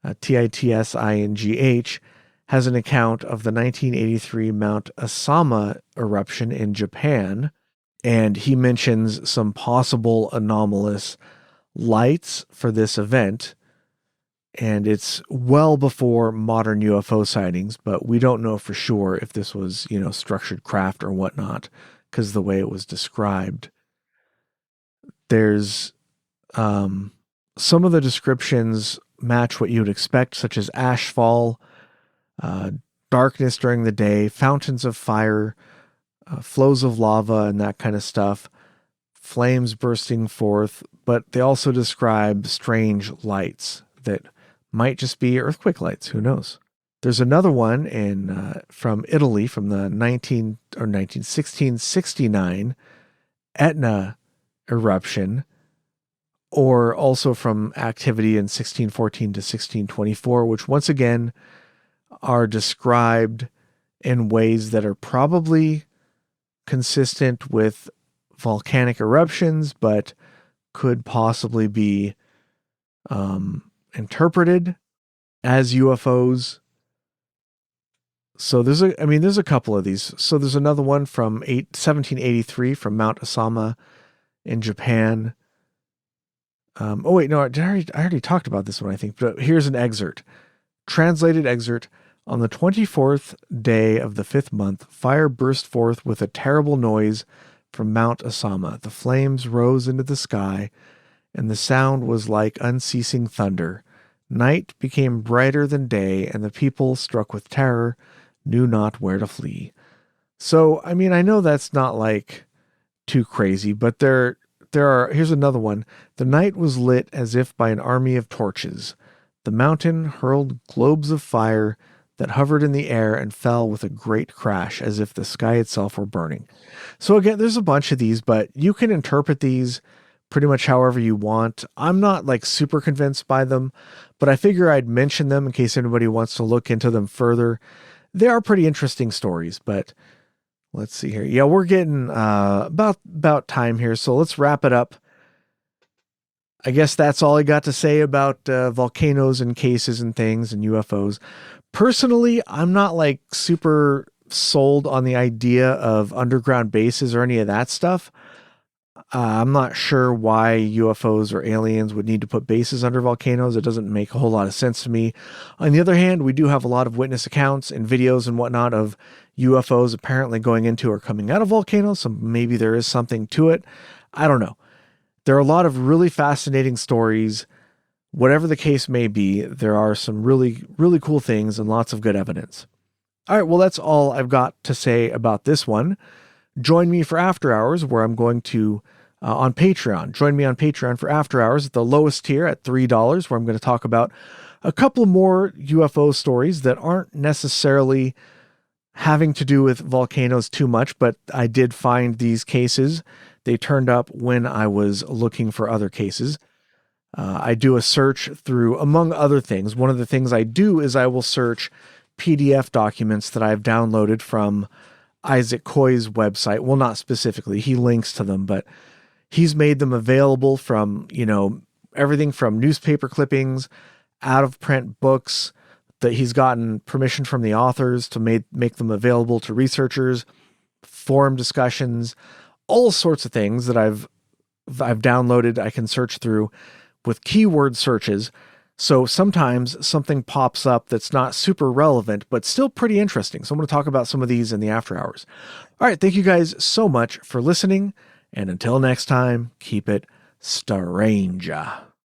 Titsingh, has an account of the 1983 Mount Asama eruption in Japan, and he mentions some possible anomalous lights for this event, and it's well before modern UFO sightings, but we don't know for sure if this was, structured craft or whatnot, because the way it was described. There's some of the descriptions match what you would expect, such as ashfall, darkness during the day, fountains of fire, flows of lava, and that kind of stuff, flames bursting forth, but they also describe strange lights that might just be earthquake lights. Who knows? There's another one from Italy from the 1669 Etna eruption, or also from activity in 1614 to 1624, which once again are described in ways that are probably consistent with volcanic eruptions, but could possibly be interpreted as UFOs. So there's a couple of these. So there's another one from 1783 from Mount Asama in Japan. Oh wait, no, I already talked about this one, I think, but here's an excerpt. Translated excerpt. On the 24th day of the 5th month, fire burst forth with a terrible noise from Mount Asama. The flames rose into the sky, and the sound was like unceasing thunder. Night became brighter than day, and the people, struck with terror, knew not where to flee. So, I know that's not like too crazy, but here's another one. The night was lit as if by an army of torches. The mountain hurled globes of fire that hovered in the air and fell with a great crash as if the sky itself were burning. So again, there's a bunch of these, but you can interpret these pretty much however you want. I'm not like super convinced by them, but I figure I'd mention them in case anybody wants to look into them further. They are pretty interesting stories, but let's see here. Yeah, we're getting about time here, so let's wrap it up. I guess that's all I got to say about volcanoes and cases and things and UFOs. Personally, I'm not like super sold on the idea of underground bases or any of that stuff. I'm not sure why UFOs or aliens would need to put bases under volcanoes. It doesn't make a whole lot of sense to me. On the other hand, we do have a lot of witness accounts and videos and whatnot of UFOs apparently going into or coming out of volcanoes, so maybe there is something to it. I don't know. There are a lot of really fascinating stories. Whatever the case may be, there are some really, really cool things and lots of good evidence. All right, well, that's all I've got to say about this one. Join me for After Hours, where I'm going to, on Patreon. Join me on Patreon for After Hours at the lowest tier at $3, where I'm going to talk about a couple more UFO stories that aren't necessarily having to do with volcanoes too much, but I did find these cases. They turned up when I was looking for other cases. I do a search through, among other things. One of the things I do is I will search PDF documents that I've downloaded from Isaac Coy's website. Well, not specifically, he links to them, but he's made them available from, everything from newspaper clippings, out of print books that he's gotten permission from the authors to make them available to researchers, forum discussions, all sorts of things that I've downloaded. I can search through with keyword searches. So sometimes something pops up that's not super relevant, but still pretty interesting. So I'm going to talk about some of these in the after hours. All right. Thank you guys so much for listening. And until next time, keep it strange.